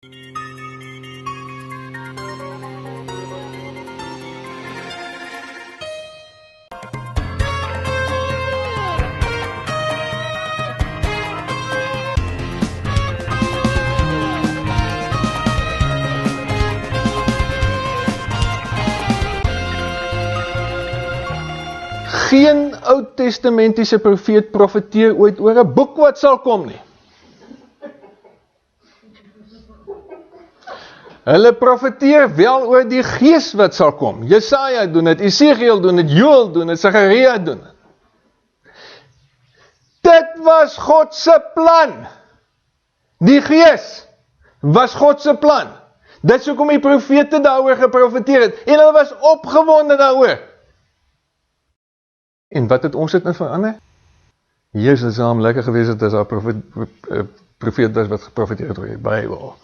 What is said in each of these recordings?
Geen Oud-testamentiese profeet profeteer ooit oor 'n boek wat sal kom nie. Hulle profeteer wel oor die gees wat sal kom. Jesaja doen dit, Esegiel doen dit, Joël doen dit, Sagaria doen dit. Dit was God se plan. Die gees was God se plan. Dit is hoekom die profete daaroor geprofeteer het. En hulle was opgewonde daaroor. En wat het ons dit nou verander? Jesus het hom lekker gewees het as daar profeet was wat geprofeteer het oor die Bybel.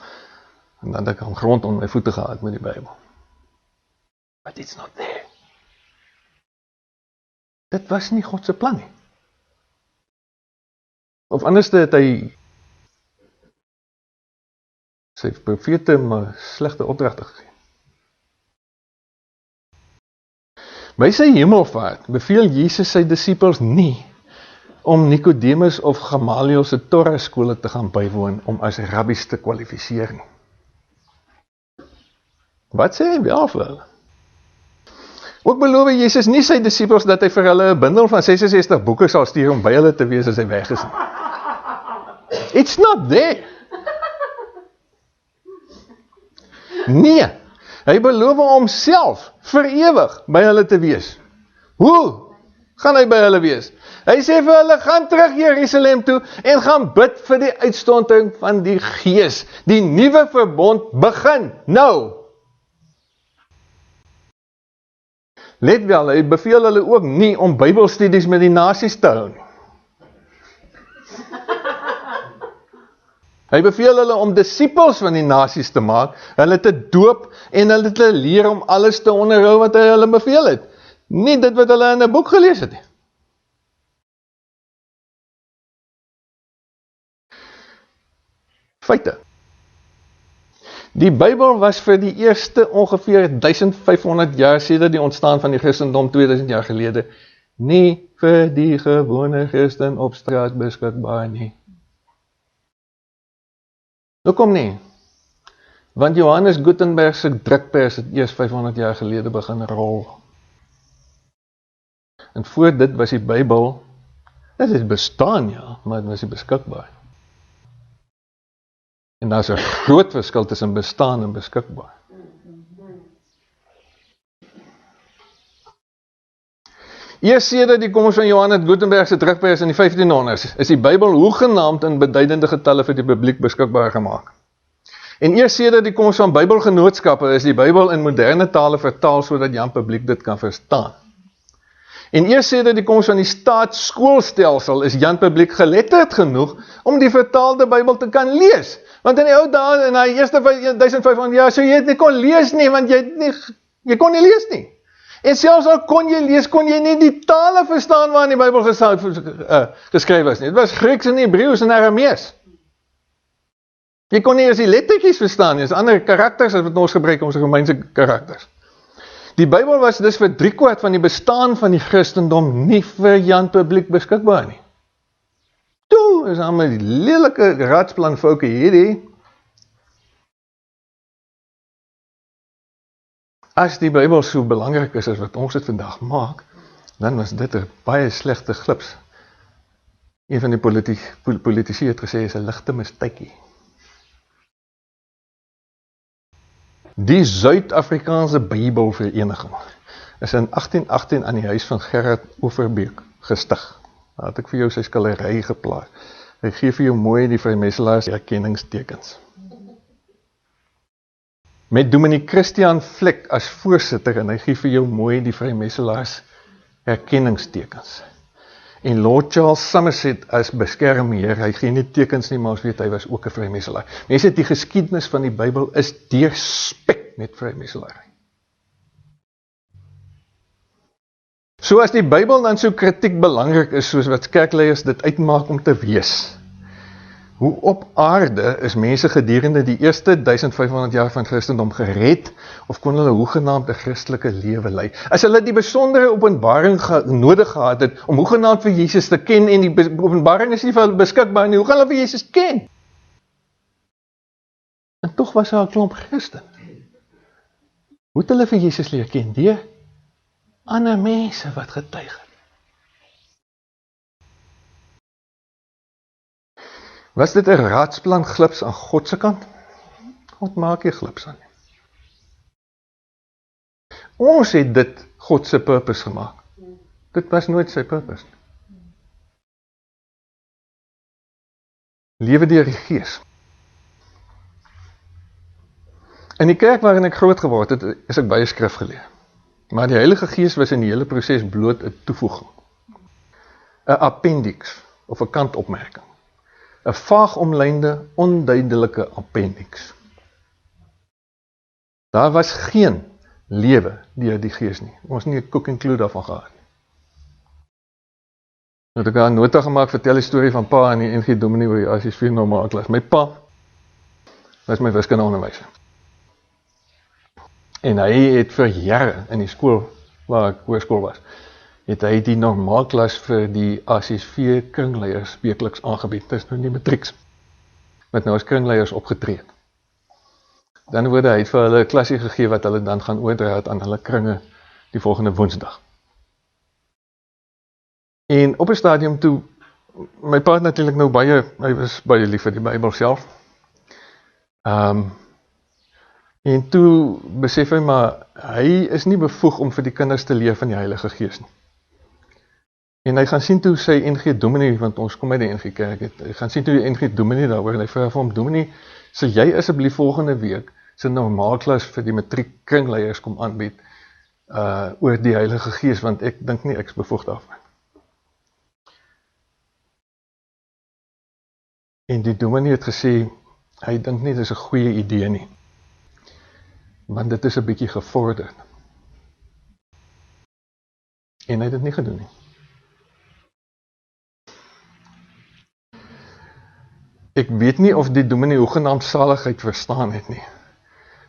En dan het ek hom grond onder my voete gehad met die Bybel. But it's not there. Dit was nie God se plan nie. Of anders het hy sy profete maar slegte opdragte gegee. By sy hemelvaart beveel Jesus sy disippels nie om Nicodemus of Gamaliel se Torah skole te gaan bywoon om as rabbies te kwalifiseer nie. Wat sê hy wel vir hulle? Ook beloof Jesus nie sy disippels dat hy vir hulle 'n bundel van 66 boeke sal stuur om by hulle te wees as hy weg is nie. It's not there. Nee, hy beloof homself vir ewig by hulle te wees. Hoe gaan hy by hulle wees? Hy sê vir hulle, gaan terug Jerusalem toe en gaan bid vir die uitstorting van die Gees. Die nuwe verbond begin nou. Let wel, hy beveel hulle ook nie om Bybelstudies met die nasies te hou nie. Hy beveel hulle om disippels van die nasies te maak, hulle te doop en hulle te leer om alles te onderhou wat hy hulle beveel het. Nie dit wat hulle in 'n boek gelees het nie. Feite. Die Bybel was vir die eerste ongeveer 1500 jaar sedert die ontstaan van die Christendom 2000 jaar gelede nie vir die gewone Christen op straat beskikbaar nie. Hoekom nie? Want Johannes Gutenberg se drukpers het eers 500 jaar gelede begin rol. En voor dit was die Bybel, dit het bestaan ja, maar dit was nie beskikbaar. En daar is 'n groot verskil tussen bestaan en beskikbaar. Eers sedert die koms van Johannes Gutenberg se drukpers in die 1500s, is die Bybel hoegenaamd in beduidende getalle vir die publiek beskikbaar gemaak. En eers sedert die koms van Bybelgenootskappe is die Bybel in moderne tale vertaal sodat Jan publiek dit kan verstaan. En eers sedert die koms van die staatsskoolstelsel is Jan publiek geletterd genoeg om die vertaalde Bybel te kan lees. Want in die ou dae, in die eerste 1500 jaar, so jy het nie kon lees nie, want jy kon nie lees nie. En selfs al kon jy lees, kon jy nie die tale verstaan waarin die Bybel geskryf is nie. Dit was Grieks en Hebreeus en Aramees. Jy kon nie eens die lettertjies verstaan nie, dis ander karakters as wat ons gebruik, ons Romeinse karakters. Die Bybel was dus vir 3/4 van die bestaan van die Christendom nie vir Jan publiek beskikbaar nie. Toe is allemaal die lelike raadsplanvouke hierdie. As die Bybel so belangrik is as wat ons dit vandag maak, dan was dit 'n baie slegte glips. Een van die politici het gesê, is 'n ligte mistykie. Die Suid-Afrikaanse Bybelvereniging is in 1818 aan die huis van Gerard Overbeek gestig. Daar het ek vir jou sy skildery geplaas. Hy gee vir jou mooi die vrymeiselaars erkenningstekens. Met Dominee Christian Vlek as voorsitter en hy gee vir jou mooi die vrymeiselaars erkenningstekens. En Lord Charles Somerset as beskermheer, hy gee nie tekens nie, maar ons weet hy was ook 'n vrymeiselaar. Mense, die geskiedenis van die Bybel is deurspek met vrymeiselaar. So as die Bybel dan so kritiek belangrik is, soos wat kerkleiers dit uitmaak om te wees, Hoe op aarde is mense gedurende die eerste 1500 jaar van Christendom gered, of kon hulle hoegenaamd 'n Christelike lewe lei? As hulle die besondere openbaring nodig gehad het, om hoegenaamd vir Jesus te ken, en die openbaring is nie vir hulle beskikbaar nie, hoe gaan hulle vir Jesus ken? En tog was daar 'n klomp Christen. Hoe het hulle vir Jesus leer ken? Deur ander mense wat getuig het. Was dit 'n raadsplan glips aan God se kant? God maak nie glips aan nie. Ons het dit God se purpose gemaak. Dit was nooit sy purpose nie. Lewe deur die Gees. In die kerk waarin ek groot geword het, is ek baie skrif geleer. Maar die Heilige Gees was in die hele proses bloot 'n toevoeging. 'n appendix, of 'n kantopmerking. 'n vaag omlynde, onduidelike appendix. Daar was geen lewe deur die Gees nie. Ons het nie 'n koek en kloe daarvan gehad nie. Nou het ek 'n nota gemaak, vertel die storie van pa en die NG Dominee oor die Asies 4 normaal klas. My pa was my wiskundeonderwyser. En hy het vir jare in die skool, waar ek hoërskool was, het hy die normaalklas vir die Asies 4 kringleiers weekliks aangebied. Dit is nou nie matrieks, wat nou as kringleiers opgetree het. Dan word hy vir hulle 'n klasie gegee wat hulle dan gaan oordra aan hulle kringe die volgende Woensdag. En op 'n stadium toe, my pa het natuurlik nou hy was baie lief vir die Bybel self. En toe besef hy maar, hy is nie bevoeg om vir die kinders te leer van die Heilige Gees nie. En hy gaan sien toe sy NG Dominee, want ons kom uit die NG Kerk, hy gaan sien toe die NG Dominee daaroor, en hy vra vir hom, Dominee, sal jy asseblief volgende week sy normaalklas vir die matriek kringleiers kom aanbied, oor die Heilige Gees, want ek dink nie ek is bevoeg daarvan. En die Dominee het gesê, hy dink nie dit is 'n goeie idee nie, want dit is 'n bietjie gevorderd. En hy het dit nie gedoen nie. Ek weet nie of die Dominee hoegenaamd saligheid verstaan het nie,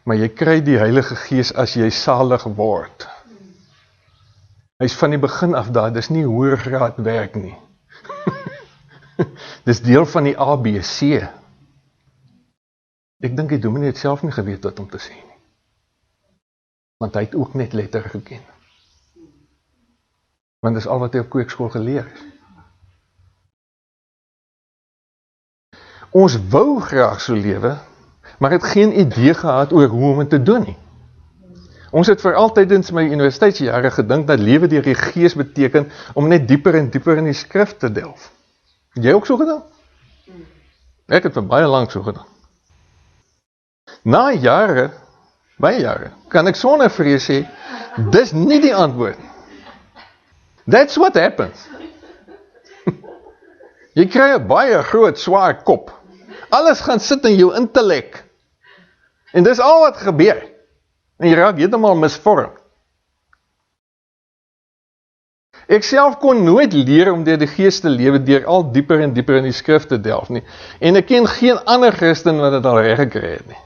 maar jy kry die Heilige Gees as jy salig word. Hy is van die begin af daar, dis nie hoër graad werk nie. Dis deel van die ABC. Ek dink die Dominee het self nie geweet wat om te sê nie. Want hy het ook net letter geken. Want dis al wat hy op kweekskool geleer is. Ons wou graag so lewe, maar het geen idee gehad oor hoe om het te doen nie. Ons het veral tydens my universiteitsjare gedink dat lewe deur die Gees beteken om net dieper en dieper in die skrif te delf. Het jy ook so gedink? Ek het vir baie lank so gedink. Na jare, baie jare, kan ek sonder vrees sê, dis nie die antwoord. That's what happens. Jy kry 'n baie groot, swaar kop. Alles gaan sit in jou intellek. En dis al wat gebeur. En jy raak heeltemal misvorm. Ek self kon nooit leer om deur die Gees te lewe, deur al dieper en dieper in die skrif te delf nie. En ek ken geen ander Christen wat dit al reg gekry het nie.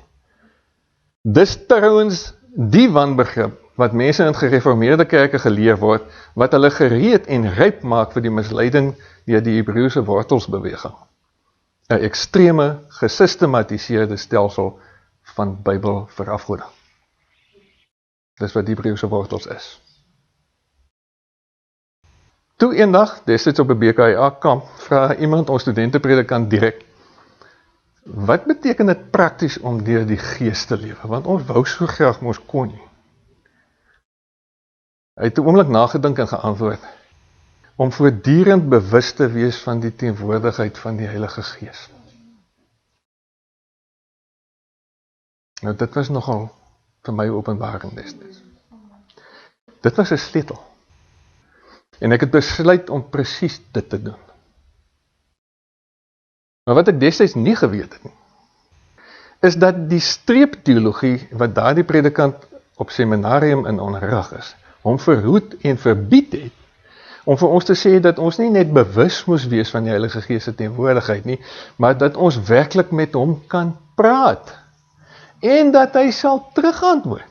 Dis trouwens die wanbegrip wat mense in gereformeerde kerke geleer word, wat hulle gereed en ryp maak vir die misleiding deur die Hebreëse wortelsbeweging. 'n ekstreme, gesistematiseerde stelsel van Bybelverafgoding. Dis wat die Hebreëse wortels is. Toe eendag, destyds op 'n BKA kamp, vra iemand ons studentepredikant direk, wat beteken dit prakties om deur die Gees te lewe? Want ons wou so graag mos kon nie. Hy het 'n oomblik nagedink en geantwoord, om voortdurend bewus te wees van die teenwoordigheid van die Heilige Gees. Nou dit was nogal vir my openbaring destyds. Dit was 'n sleutel. En ek het besluit om presies dit te doen. Maar wat ek destyds nie geweet het nie, is dat die streepteologie wat daardie predikant op seminarium in onderrig is, hom verhoed en verbied het, om vir ons te sê dat ons nie net bewus moes wees van die Heilige Gees se teenwoordigheid nie, maar dat ons werklik met hom kan praat, en dat hy sal terugantwoord.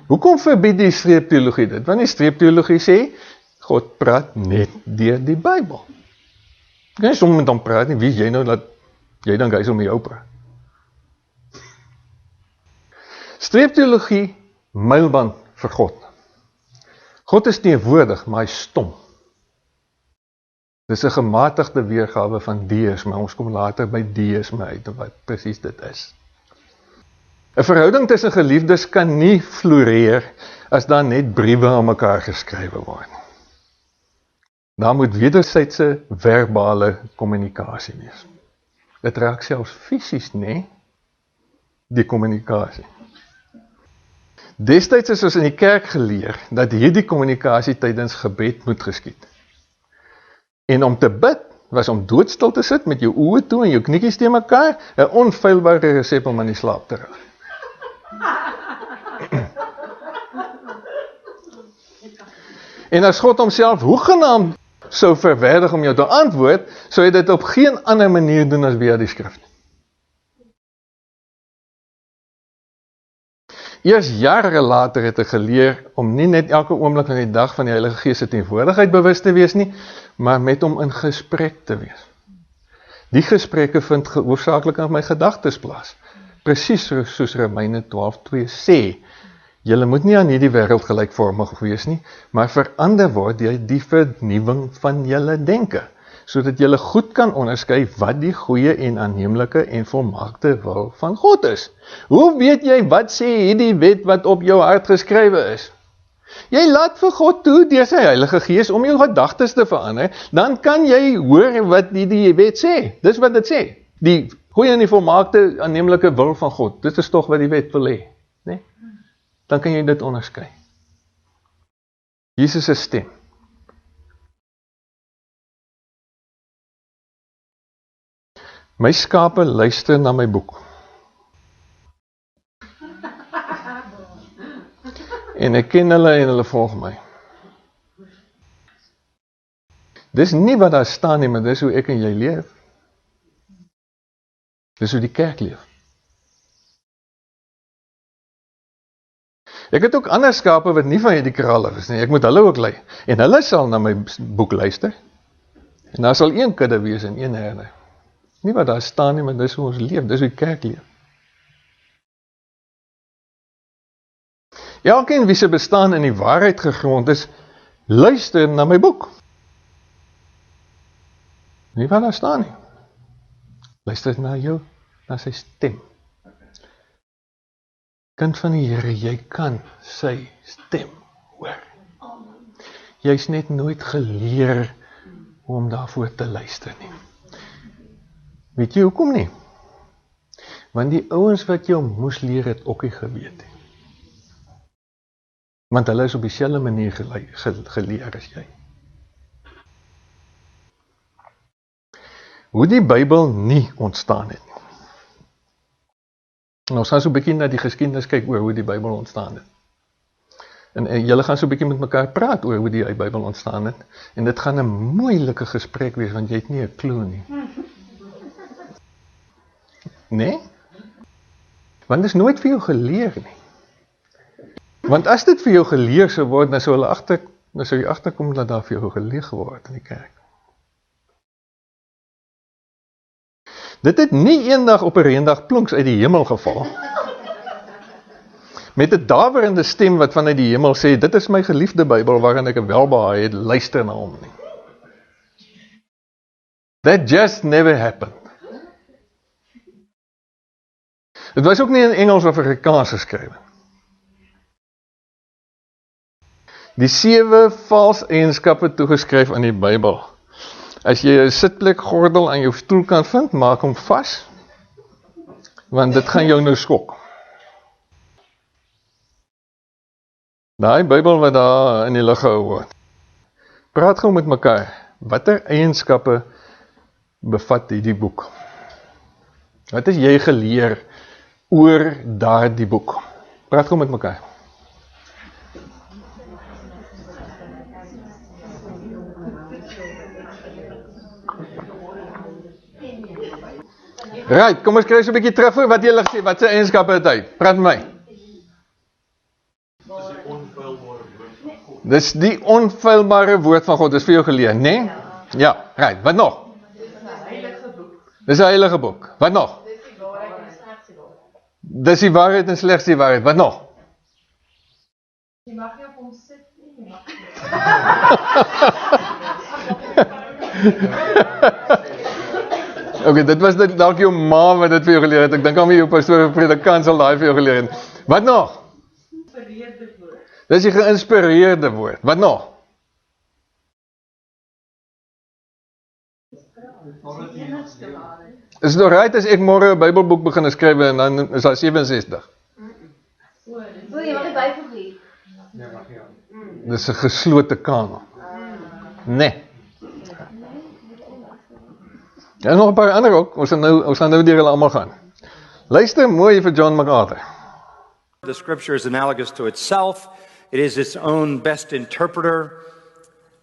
Hoekom verbied die streepteologie dit? Want die streepteologie sê, God praat net deur die Bybel. Jy kan nie sommer met hom praat nie, wie is jy nou dat jy dan hy sal met jou praat? Streepteologie, mylband vir God. God is teenwoordig, maar hy is stom. Dis 'n gematigde weergawe van deisme, maar ons kom later by deisme uit, wat presies dit is. 'n Verhouding tussen geliefdes kan nie floreer as daar net briewe aan mekaar geskrywe word. Daar moet wederwysige verbale kommunikasie wees. Dit raak selfs fisies, nee, die kommunikasie. Destyds is ons in die kerk geleer dat hierdie kommunikasie tydens gebed moet geskied. En om te bid was om doodstil te sit met jou oë toe en jou kniekies teen mekaar, 'n onfeilbare resep om aan die slaap te raak. En as God homself hoegenaamd sou verwerdig om jou te antwoord, sou hy dit op geen ander manier doen as via die skrif. Eers jare later het ek geleer om nie net elke oomblik van die dag van die Heilige Gees se teenwoordigheid bewus te wees nie, maar met hom in gesprek te wees. Die gesprekke vind hoofsaaklik in my gedagtes plaas. Presies soos Romeine 12:2 sê, julle moet nie aan hierdie wêreld gelykvormig wees nie, maar verander word deur die vernuwing van julle denke, sodat julle goed kan onderskei wat die goeie en aanneemlike en volmaakte wil van God is. Hoe weet jy wat sê hierdie wet wat op jou hart geskrywe is? Jy laat vir God toe deur sy Heilige Gees om jou gedagtes te verander, dan kan jy hoor wat die wet sê. Dis wat dit sê. Die goeie en die volmaakte aanneemlike wil van God. Dit is tog wat die wet wil hê, né? Dan kan jy dit onderskei. Jesus se stem. My skape luister na my boek. En ek ken hulle en hulle volg my. Dis nie wat daar staan nie, maar dis hoe ek en jy leef. Dis hoe die kerk leef. Ek het ook ander skape wat nie van hierdie kraal is nie. Ek moet hulle ook lei. En hulle sal na my boek luister. En daar sal een kudde wees en een herde. Nie wat daar staan nie, maar dis hoe ons leef. Dis hoe die kerk leef. Elkeen wie se bestaan in die waarheid gegrond is, luister na my boek. Nie wat daar staan nie. Luister na jou, na sy stem. Kind van die Here, jy kan sy stem hoor. Jy's net nooit geleer om daarvoor te luister nie. Weet jy hoekom nie? Want die ouens wat jou moes leer het ook nie geweet nie. Want hulle is op dieselfde manier geleer as jy. Hoe die Bybel nie ontstaan het nie. En ons gaan so 'n bietjie na die geskiedenis kyk oor hoe die Bybel ontstaan het. En julle gaan so 'n bietjie met mekaar praat oor hoe die Bybel ontstaan het. En dit gaan 'n moeilike gesprek wees, want jy het nie 'n klou nie. Nee? Want dit is nooit vir jou geleer nie. Want as dit vir jou geleer sou word, dan sou jy agterkom dat daar vir jou geleer geword in die kerk. Dit het nie eendag op 'n reendag plonks uit die hemel geval. Met 'n daverende stem wat vanuit die hemel sê, dit is my geliefde Bybel waarin ek 'n welbehae het, luister na hom nie. That just never happened. Dit was ook nie in Engels of Afrikaans geskrywe. Die 7 valse eienskappe toegeskryf aan die Bybel. As jy 'n sitplek gordel aan jou stoel kan vind, maak hom vas, want dit gaan jou nou skok. Daai Bybel wat daar in die lug gehou word. Praat gou met mekaar, watter eienskappe bevat hierdie boek? Wat is jy geleer oor daardie boek? Praat gou met mekaar. Right, kom ons kry so 'n bietjie terugvoer wat julle sê, wat se eienskappe het hy? Praat met my. Dis die onfeilbare woord van God, dis vir jou geleer, né? Nee? Ja, right, wat nog? Dis 'n heilige boek. Wat nog? Dis die waarheid en slegs die waarheid. Wat nog? Jy mag nie op hom sit nie, jy mag Okay, dit was dalk jou ma wat dit vir jou geleer het. Ek dink aan jou pastoor of predikant sal daai vir jou geleer het. Wat nog? Geïnspireerde woord. Dis die geïnspireerde woord. Wat nog? Is dit alright as ek môre 'n Bybelboek begin skryf en dan is daar 67? O, jy mag die Bybel lees. Dis 'n geslote kamer. Nee. Er is nog 'n paar ander ook. Ons gaan nou deur hulle almal gaan. Luister mooi vir John MacArthur. The scripture is analogous to itself. It is its own best interpreter.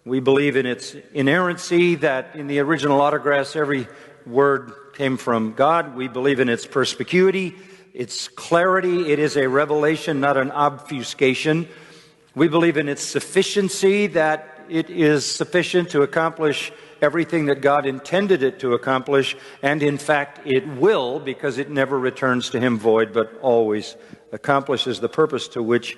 We believe in its inerrancy, that in the original autographs every word came from God. We believe in its perspicuity, its clarity. It is a revelation, not an obfuscation. We believe in its sufficiency, that it is sufficient to accomplish everything that God intended it to accomplish, and in fact it will, because it never returns to Him void, but always accomplishes the purpose to which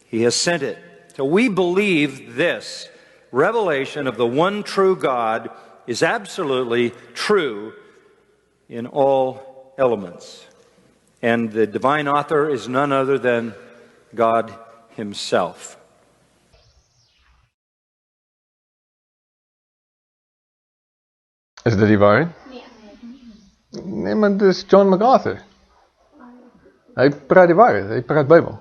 He has sent it. So we believe this revelation of the one true God is absolutely true in all elements. And the divine author is none other than God Himself. Is dit die waarheid? Nee, maar dit is John MacArthur. Hy praat die waarheid, hy praat Bybel.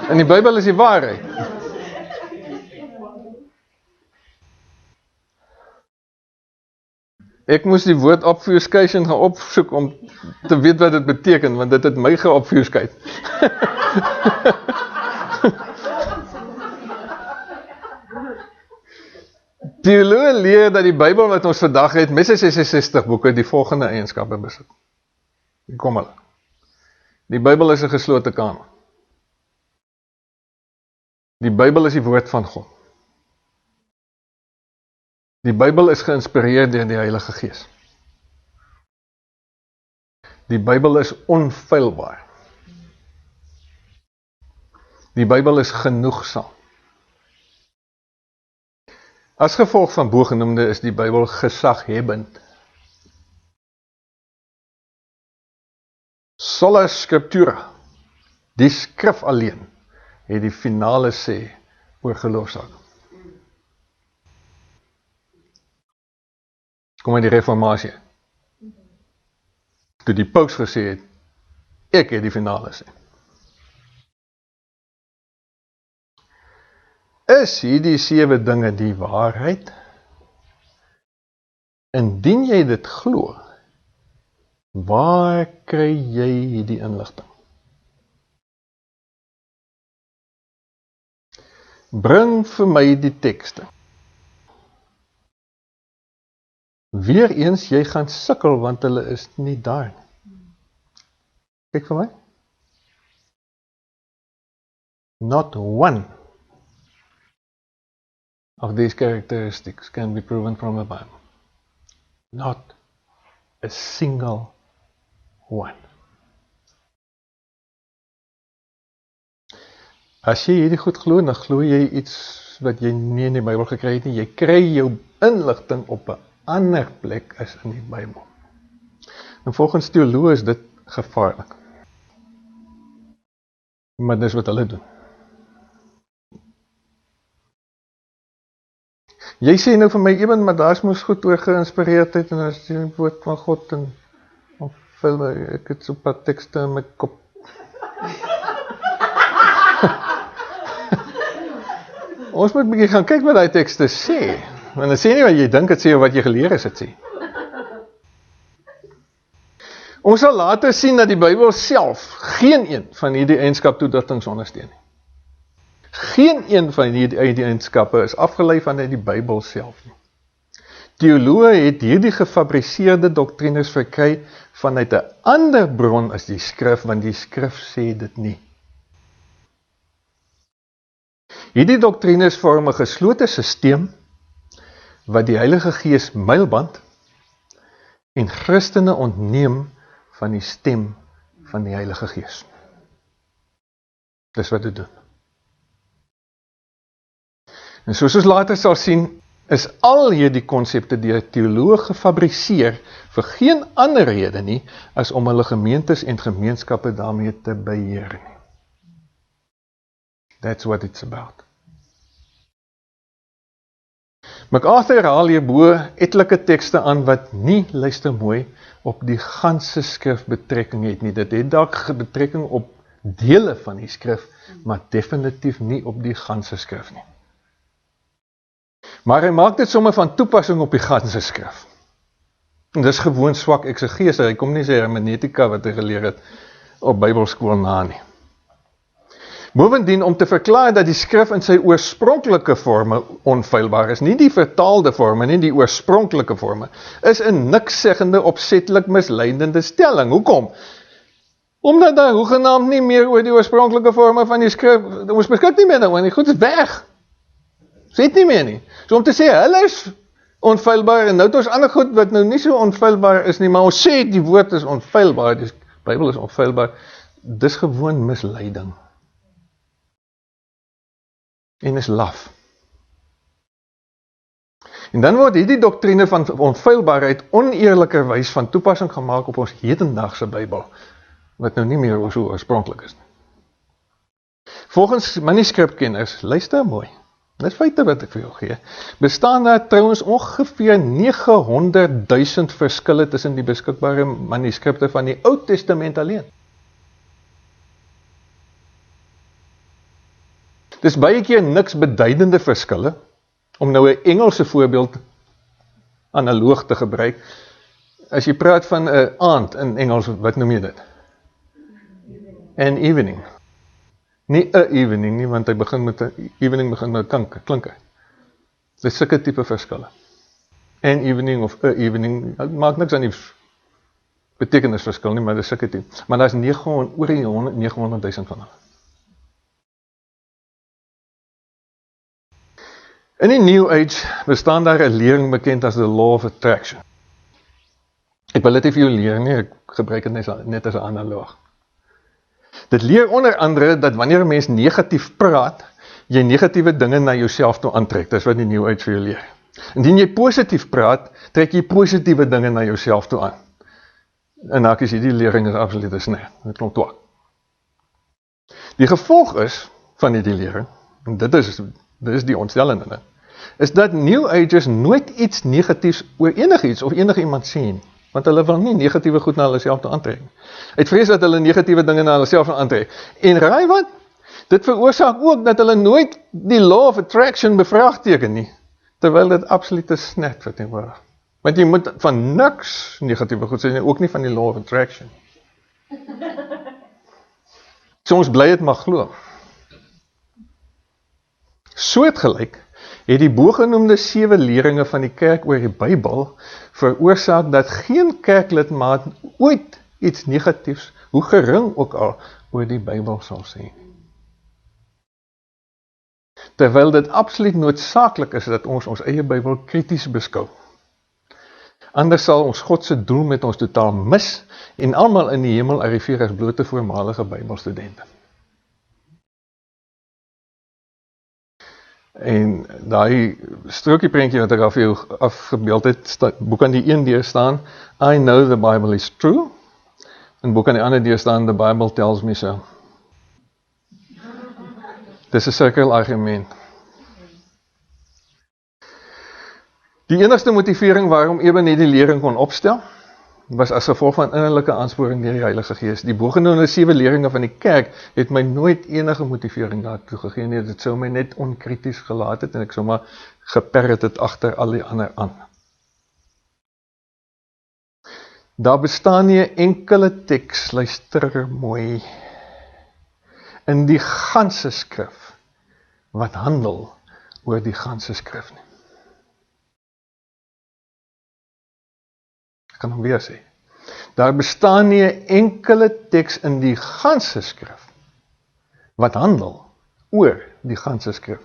En die Bybel is die waarheid. Ek moes die woord obfuscation gaan opsoek om te weet wat dit beteken, want dit het my geobfuscate. Teoloë leer dat die Bybel wat ons vandag het, met sy 66 boeke, die volgende eienskappe besit. Kom hulle. Die Bybel is 'n geslote kamer. Die Bybel is die woord van God. Die Bybel is geïnspireer deur die Heilige Gees. Die Bybel is onfeilbaar. Die Bybel is genoegsaam. As gevolg van bogenoemde is die Bybel gesaghebend. Sola Scriptura, die skrif alleen, het die finale sê oor geloofsaak. Kom uit die reformatie. Toe die paus gesê het, ek het die finale sê. Is hierdie 7 dinge die waarheid? Indien jy dit glo, waar kry jy die inligting? Bring vir my die tekste. Weereens, jy gaan sukkel, want hulle is nie daar. Kyk vir my. Not one of these characteristics can be proven from the Bible. Not a single one. As jy hierdie goed glo, dan glo jy iets wat jy nie in die Bybel gekry het nie. Jy kry jou inligting op 'n ander plek as in die Bybel. En volgens teoloë is dit gevaarlik. Maar dis wat hulle doen. Jy sê nou vir my, Eben, maar daar is mos goed oor geïnspireerdheid en as die woord van God en ek het so 'n paar tekste in my kop. Ons moet 'n bietjie gaan kyk wat daai tekste sê. Want dit sê nie wat jy dink dit sê of wat jy geleer is dit sê. Ons sal later sien dat die Bybel self geen een van hierdie eienskaptoedigtings ondersteun nie. Geen een van hierdie eienskappe is afgelei van die Bybel self nie. Teoloë het hierdie gefabriseerde doktrines verkry vanuit 'n ander bron as die skrif, want die skrif sê dit nie. Hierdie doktrines vorm 'n geslote sisteem wat die Heilige Gees mylband en Christene ontneem van die stem van die Heilige Gees. Dis wat dit doen. En soos ons later sal sien, is al hierdie konsepte deur teoloë gefabriseer vir geen ander rede nie as om hulle gemeentes en gemeenskappe daarmee te beheer nie. That's what it's about. MacArthur haal hierbo etlike tekste aan wat nie, luister mooi, op die ganse skrif betrekking het nie. Dit het dalk betrekking op dele van die skrif, maar definitief nie op die ganse skrif nie. Maar hy maak dit sommer van toepassing op die ganse skrif. En dis gewoon swak eksegese, hy kom nie sê hermeneutika wat hy geleer het op Bybelskool na nie. Bovendien om te verklaar dat die skrif in sy oorspronklike vorme onfeilbaar is, nie die vertaalde vorme, nie die oorspronklike vorme, is 'n nikszeggende opsetlik misleidende stelling. Hoekom? Omdat daar hoegenaamd nie meer oor die oorspronklike vorme van die skrif, ons beskik nie meer nou, want die goed is weg. Sê dit nie meer nie. So om te sê, hulle is onfeilbaar, en nou het ons ander goed wat nou nie so onfeilbaar is nie, maar ons sê die woord is onfeilbaar, die Bybel is onfeilbaar, dis gewoon misleiding. En is laf. En dan word hierdie doktrine van onfeilbaarheid oneerlikerwys van toepassing gemaak op ons hedendaagse Bybel, wat nou nie meer so oorspronklik is nie. Volgens manuskripkenners, luister mooi, dit is feite wat ek vir jou gee, bestaan daar trouwens ongeveer 900.000 verskille tussen die beskikbare manuskripte van die Ou Testament alleen. Dis baie keer niks beduidende verskille, om nou 'n Engelse voorbeeld analoog te gebruik. As jy praat van 'n aand in Engels, wat noem jy dit? An evening. Nie 'n evening nie, want hy begin met 'n evening begin met 'n klinker. Dis sulke tipe verskille. An evening of 'n evening, maak niks aan die betekenisverskil nie, maar dis sulke tipe. Maar daar's oor die 900.000 van hulle. In die New Age bestaan daar 'n lering bekend as the Law of Attraction. Ek wil dit nie vir jou leer nie, ek gebruik dit net as 'n analoog. Dit leer onder andere dat wanneer 'n mens negatief praat, jy negatiewe dinge na jouself toe aantrek. Dis wat die New Age vir jou leer. Indien jy positief praat, trek jy positiewe dinge na jouself toe aan. En nou is hierdie lering is absoluut 'n snee. Dit klop twak. Die gevolg is van hierdie lering, en dit is die ontstellende, is dat New Agers nooit iets negatiefs oor enigiets of enigiemand sien, want hulle wil nie negatiewe goed na hulle self toe aantrek. Uit vrees dat hulle negatiewe dinge na hulle self aantrek. En raai wat? Dit veroorsaak ook dat hulle nooit die Law of Attraction bevraagteken nie, terwyl dit absolute snet verteenwoordig. Want jy moet van niks negatiewe goed sê, ook nie van die Law of Attraction. So ons bly het mag glo. Soortgelyk het die bogenoemde 7 leringe van die kerk oor die Bybel veroorsaak dat geen kerklidmaat ooit iets negatiefs, hoe gering ook al, oor die Bybel sal sê. Terwyl dit absoluut noodsaaklik is dat ons eie Bybel krities beskou. Anders sal ons God se doel met ons totaal mis en almal in die hemel arriveer as blote voormalige Bybelstudente. En daai strookieprentjie wat ek al vir jou afgebeeld het, boek aan die een deur staan, I know the Bible is true, en boek aan die ander deur staan, the Bible tells me so. Dis 'n sirkelargument. Die enigste motivering waarom Eben hierdie lering kon opstel, was as gevolg van innerlike aansporing deur die Heilige Gees. Die bogenoemde 7 leringe van die kerk het my nooit enige motivering daartoe gegee nie. Dit sou my net onkrities gelaat het en ek sou maar geperret het agter al die ander aan. Daar bestaan nie 'n enkele teks, luister mooi, in die ganse skrif wat handel oor die ganse skrif nie. Ek gaan hom weer sê. Daar bestaan nie 'n enkele teks in die ganse skrif wat handel oor die ganse skrif.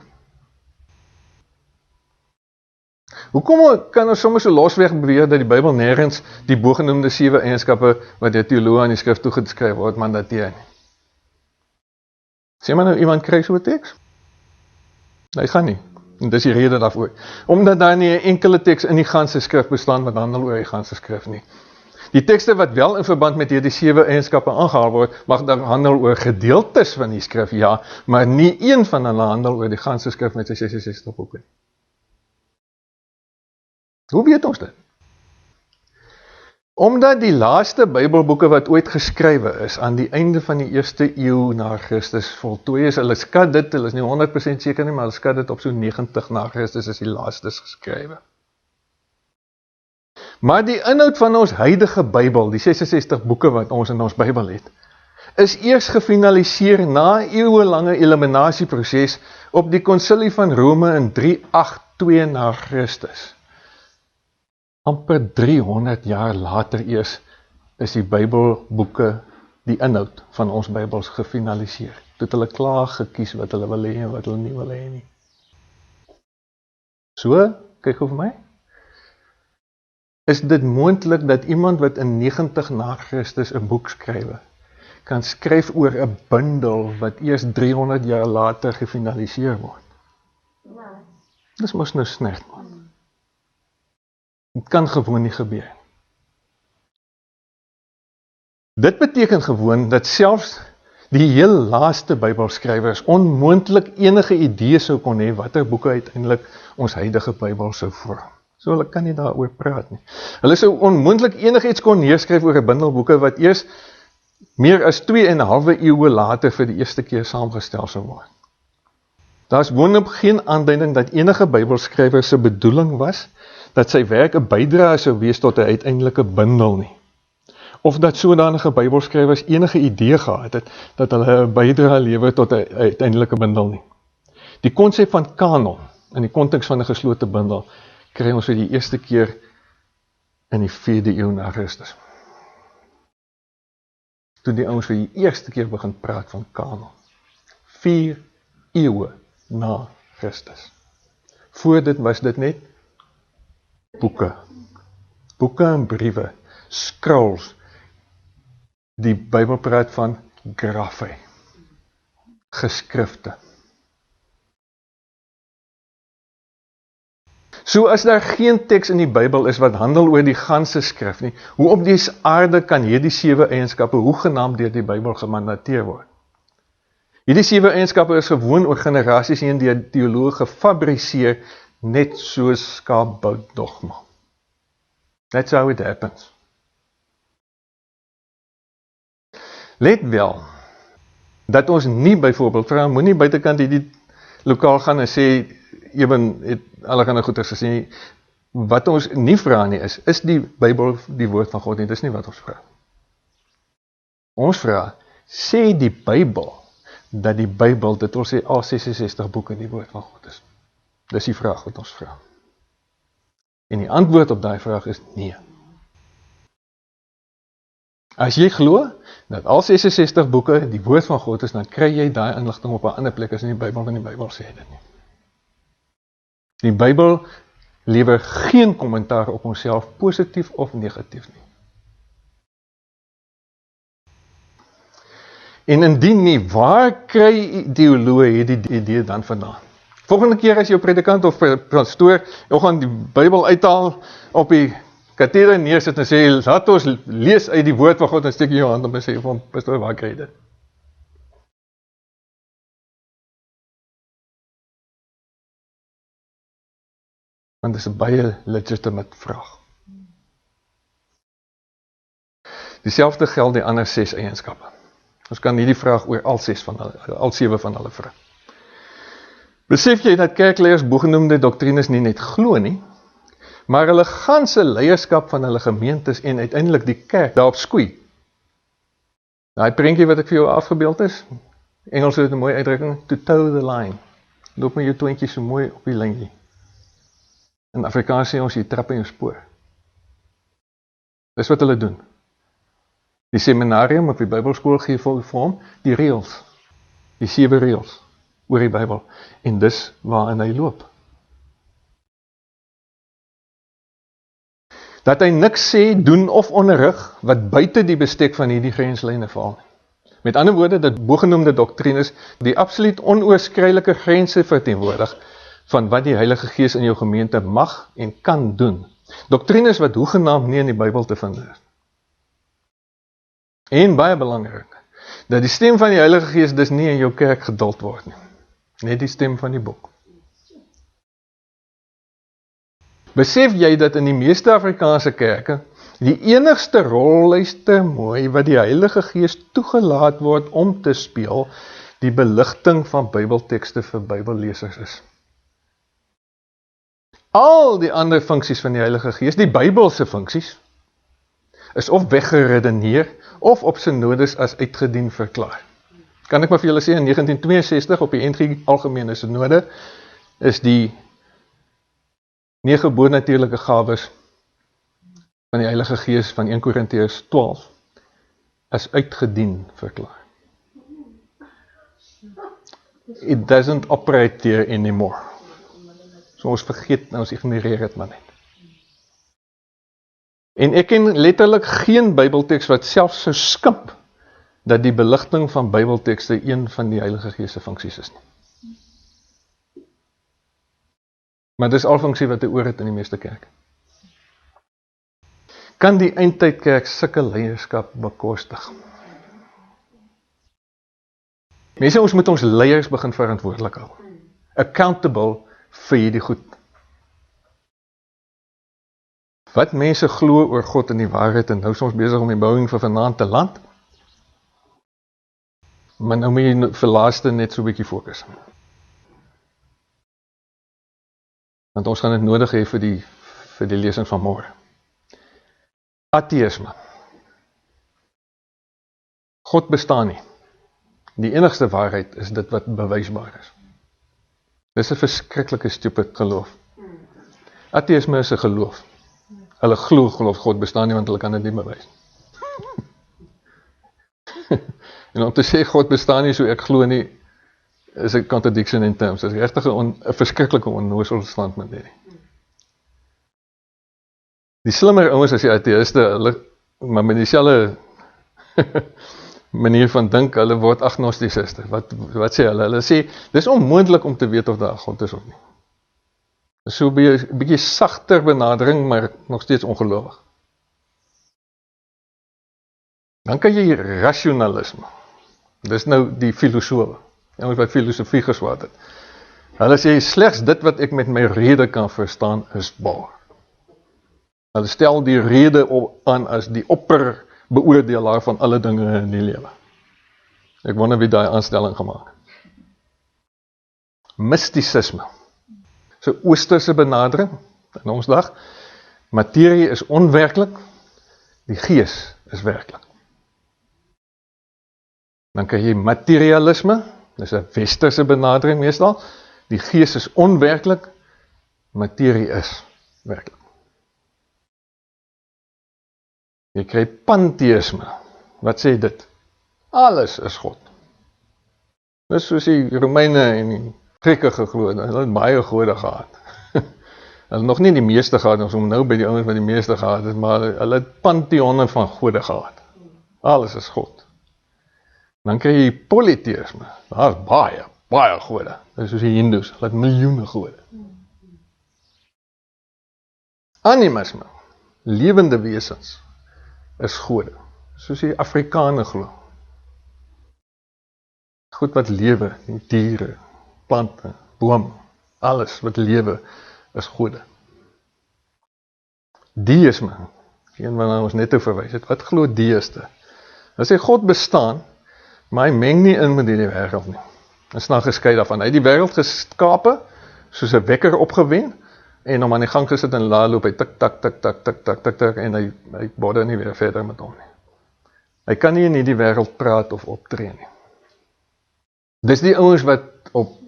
Hoekom kan ons sommer so losweg beweer dat die Bybel nêrens die bogenoemde 7 eienskappe wat deur teoloë aan die skrif toegeskryf word, mandateer nie? Sê maar nou iemand kry so 'n teks? Nee, gaan nie. En dis die rede daarvoor. Omdat daar nie 'n enkele teks in die ganse skrif bestaan wat handel oor die ganse skrif nie. Die tekste wat wel in verband met hierdie 7 eienskappe aangehaal word, mag dan handel oor gedeeltes van die skrif, ja, maar nie een van hulle handel oor die ganse skrif met sy 66 boeke. Hoe weet ons dit? Omdat die laaste Bybelboeke wat ooit geskrywe is, aan die einde van die 1ste eeu na Christus voltooi is, hulle skat dit, hulle is nie 100% seker nie, maar hulle skat dit op so 90 na Christus is die laastes geskrywe. Maar die inhoud van ons huidige Bybel, die 66 boeke wat ons in ons Bybel het, is eers gefinaliseer na eeuwelange eliminasieproses op die konsilie van Rome in 382 na Christus. Amper 300 jaar later eers is die Bybelboeke, die inhoud van ons Bybels gefinaliseer. Toe het hulle klaar gekies wat hulle wil hê en wat hulle nie wil hê nie. So, kyk hoe vir my. Is dit moontlik dat iemand wat in 90 na Christus 'n boek skrywe, kan skryf oor 'n bundel wat eers 300 jaar later gefinaliseer word? Dis mos nou snert, man. Dit kan gewoon nie gebeur. Dit beteken gewoon dat selfs die heel laaste Bybelskrywers onmoontlik enige idee sou kon hê watter boeke uiteindelik ons huidige Bybel sou vorm. So hulle kan nie daaroor praat nie. Hulle sou onmoontlik enigiets kon neerskryf oor 'n bundel boeke wat eers meer as 2,5 eeue later vir die eerste keer saamgestel sou word. Daar is woonlik geen aanduiding dat enige Bybelskrywer se bedoeling was dat sy werk 'n bydrae sou wees tot 'n uiteindelike bundel nie. Of dat sodanige Bybelskrywers enige idee gehad het dat hulle 'n bydrae lewer tot 'n uiteindelike bundel nie. Die konsep van kanon in die konteks van 'n geslote bundel kry ons vir die eerste keer in die 4de eeu na Christus. Toe die ouens vir die eerste keer begin praat van kanon. 4 eeue na Christus. Voor dit was dit net boeke. Boeke en briewe, scrolls. Die Bybel praat van graphe, geskrifte. So as daar geen teks in die Bybel is wat handel oor die ganse skrif nie, hoe op die aarde kan hierdie 7 eienskappe hoegenaamd deur die Bybel gemandateer word? Hierdie 7 eienskappe is gewoon oor generasies heen deur teoloë gefabriseer, net soos skaapbout dogma. That's how it happens. Let wel, dat ons nie byvoorbeeld, moenie buitekant hierdie lokaal gaan en sê, Eben het allerhande goeders gesê nie, wat ons nie vra nie is die Bybel die woord van God nie, dis nie wat ons vra. Ons vra, sê die Bybel, dat die Bybel, dit wil sê al 66 boeke die woord van God is. Dis die vraag wat ons vra. En die antwoord op daai vraag is nee. As jy glo, dat al 66 boeke die woord van God is, dan kry jy daai inligting op 'n ander plek as in die Bybel, want die Bybel sê dit nie. Die Bybel lewer geen kommentaar op onsself, positief of negatief nie. En indien nie, waar kry teoloë hierdie idee dan vandaan? Volgende keer as jou predikant of pastoor, jy gaan die Bybel uithaal, op die kateder neersit en sê, laat ons lees uit die woord van God, en steek jy jou hand op en sê, van pastoor, waar kry jy dit? Want dit is 'n baie legitimate vraag. Dieselfde geld die ander 6 eienskappe. Ons kan hierdie vraag oor al 7 van hulle vra. Besef jy dat kerkleiers bogenoemde doktrines nie net glo nie, maar hulle ganse leierskap van hulle gemeentes en uiteindelik die kerk daarop skoei. Daai prentjie wat ek vir jou afgebeeld is, Engels het 'n mooi uitdrukking, to toe the line. Loop met jou toontjie so mooi op die lyntjie. In Afrikaans sê ons, jy trap in jou spoor. Dis wat hulle doen. Die seminarium of die Bybelskool gee vir hom die reëls, die 7 reëls oor die Bybel, en dis waarin hy loop. Dat hy niks sê, doen of onderrig wat buite die bestek van hierdie grenslyne val. Met ander woorde, dat bogenoemde doktrines die absoluut onoorskrydelike grense verteenwoordig van wat die Heilige Gees in jou gemeente mag en kan doen. Doktrines wat hoegenaamd nie in die Bybel te vind is. En baie belangrik, dat die stem van die Heilige Gees dus nie in jou kerk geduld word nie. Net die stem van die boek. Besef jy dat in die meeste Afrikaanse kerke die enigste rolluister mooi wat die Heilige Gees toegelaat word om te speel, die beligting van Bybeltekste vir Bybellesers is. Al die ander funksies van die Heilige Gees, die Bybelse funksies, is of weggeredeneer, of op synodes as uitgedien verklaar. Kan ek maar vir julle sê, in 1962 op die NG Algemene Synode, is die 9 bonatuurlike gawes van die Heilige Gees van 1 Korintiërs 12 as uitgedien verklaar. It doesn't operate there anymore. So ons vergeet, ons ignoreer het maar net. En ek ken letterlik geen Bybeltekst wat selfs sou skimp dat die beligting van Bybeltekste een van die Heilige Gees se funksies is nie. Maar dis al funksie wat hy oor het in die meeste kerk. Kan die eindtydkerk sulke leierskap bekostig? Mense, ons moet ons leiers begin verantwoordelik hou. Accountable vir hierdie goed. Wat mense glo oor God en die waarheid, en nou is ons besig om die bouing vir vanaand te land, maar nou moet jy vir laaste net so 'n bietjie fokus. Want ons gaan dit nodig hê vir die lesing van môre. Ateïsme. God bestaan nie. Die enigste waarheid is dit wat bewysbaar is. Dis 'n verskriklike stupid geloof. Ateïsme is 'n geloof. Hulle glo God bestaan nie, want hulle kan dit nie bewys. En om te sê God bestaan nie, so ek glo nie, is 'n contradiction in terms. Dit is regtig 'n verskriklike onnoosel standpunt hierdie. Die slimmer ouens as die ateïste, hulle, maar met dieselfde manier van dink, hulle word agnostisiste. Wat sê hulle? Hulle sê, dis onmoontlik om te weet of daar God is of nie. So 'n bietjie sagter benadering, maar nog steeds ongelowig. Dan kan jy rationalisme. Dis nou die filosofe. Ouens wat filosofie geswaat het. Hulle sê, slegs dit wat ek met my rede kan verstaan, is waar. Hulle stel die rede aan as die opperbeoordelaar van alle dinge in die lewe. Ek wonder wie daai aanstelling gemaak het. Mysticisme. So oosterse benadering, in ons dag, materie is onwerklik, die gees is werklik. Dan kan jy materialisme, dis 'n westerse benadering meestal, die gees is onwerklik, materie is werklik. Jy kry pantheïsme, wat sê dit? Alles is God. Dis soos die Romeine en die Grieke geglo, hulle het baie gode gehad. Hulle nog nie die meeste gehad, ons om nou by die ouens wat die meeste gehad het, maar hulle het pantheone van gode gehad. Alles is God. Dan kry jy polytheïsme, daar is baie gode. Dis soos die Hindoes, hulle het miljoene gode. Animisme, lewende wesens, is gode, soos die Afrikane glo. Goed wat lewe, die diere, plante, boom, alles wat lewe is gode. Deïsme, een wat ons net verwys het, wat glo deïste? Hulle sê God bestaan, maar hy meng nie in met die wêreld nie. Hy is nou geskei daarvan. Hy het die wêreld geskape, soos 'n wekker opgewen, en om aan die gang gesit en laat loop, hy tik, tak, tik, tak, tik, tak, tik, tik, en hy bodder nie weer verder met hom nie. Hy kan nie in die wêreld praat of optree nie. Dis die ouens wat op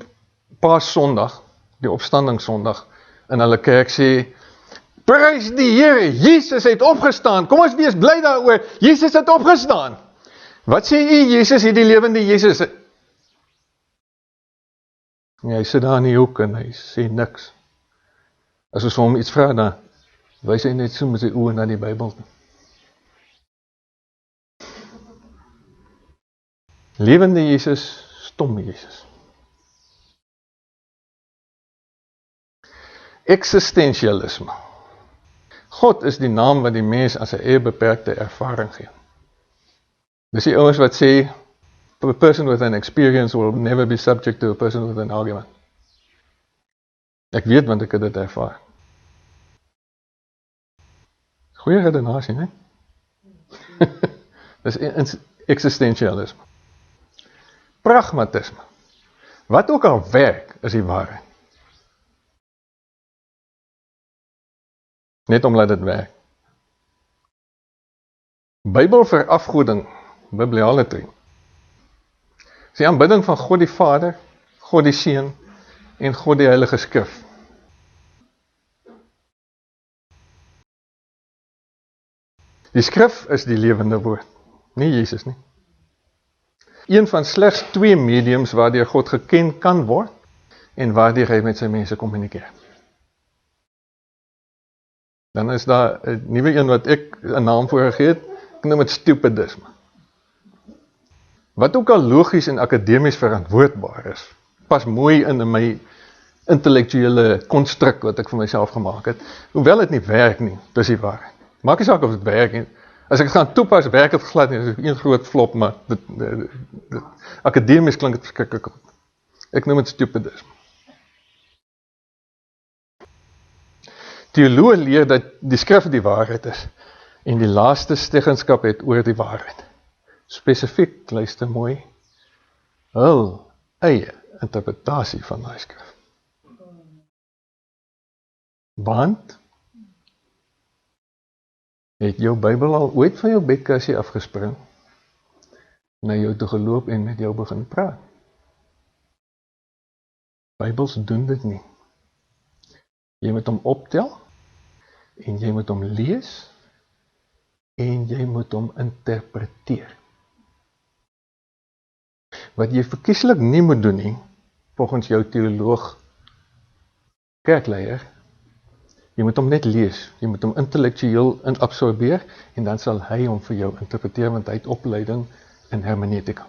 Paas Sondag, die opstandingssondag, in hulle kerk sê, Prys die Here, Jesus het opgestaan. Kom ons wees bly daaroor. Jesus het opgestaan. Wat sê u, Jesus het die lewende Jesus? Ja, hy sit daar in die hoek en hy sê niks. As ons hom iets vra, dan wys hy net so met sy oë na die Bybel. Lewende Jesus, stomme Jesus. Existentialisme. God is die naam wat die mens as 'n eie beperkte ervaring gee. Dis die ouens wat sê, a person with an experience will never be subject to a person with an argument. Ek weet want ek het dit ervaar. Goeie redenasie, né? Dis existentialisme. Pragmatisme. Wat ook al werk, is die waarheid. Net omdat dit werk. Bybelverafgoding, bibliolatry. Dis die aanbidding van God die Vader, God die Seun en God die Heilige Skrif. Die Skrif is die lewende woord, nie Jesus nie. Een van slegs 2 mediums waardeur God geken kan word en waardeur hy met sy mense kommunikeer. Dan is daar 'n nuwe een wat ek 'n naam voor gegee het, ek noem dit stupidisme. Wat ook al logies en akademies verantwoordbaar is, pas mooi in my intellektuele konstruk wat ek vir myself gemaak het, hoewel dit nie werk nie, dis die waarheid. Maak nie saak of dit werk nie. As ek het gaan toepas, werk het glad nie, dit is een groot flop, maar akademies klink het verskriklik. Ek noem dit stupidisme. Teoloë leer dat die skrif die waarheid is, en die laaste steggenskap het oor die waarheid. Spesifiek, luister mooi, hul eie interpretasie van die skrif. Want, het jou Bybel al ooit van jou bedkassie afgespring, na jou toe geloop en met jou begin praat? Bybels doen dit nie. Jy moet hom optel, en jy moet hom lees, en jy moet hom interpreteer. Wat jy verkieslik nie moet doen nie, volgens jou teoloog, kerkleier, jy moet hom net lees, jy moet hom intellektueel absorbeer, en dan sal hy hom vir jou interpreteer, want hy het opleiding in hermeneutika.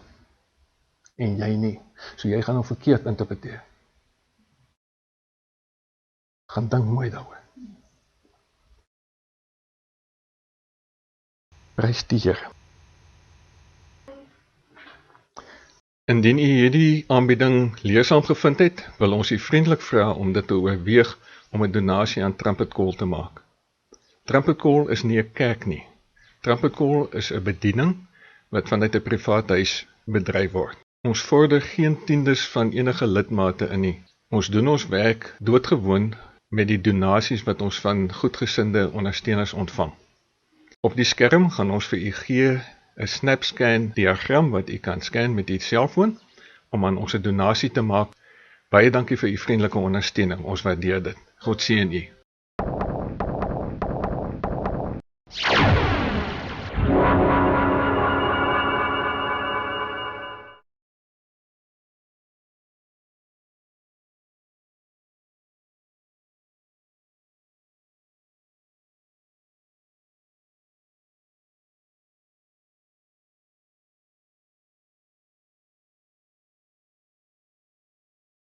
En jy nie. So jy gaan hom verkeerd interpreteer. Gaan dink mooi daaroor. Prys die Here. Indien u hierdie aanbieding leersaam gevind het, wil ons u vriendelik vra om dit te oorweeg om 'n donasie aan Trumpet Call te maak. Trumpet Call is nie 'n kerk nie. Trumpet Call is 'n bediening wat vanuit 'n privaat huis bedryf word. Ons vorder geen tiendes van enige lidmate in nie. Ons doen ons werk doodgewoon met die donasies wat ons van goedgesinde ondersteuners ontvang. Op die skerm gaan ons vir u gee 'n snapscan diagram wat u kan scan met u selfoon om aan ons 'n donasie te maak. Baie dankie vir u vriendelike ondersteuning. Ons waardeer dit. God seën u.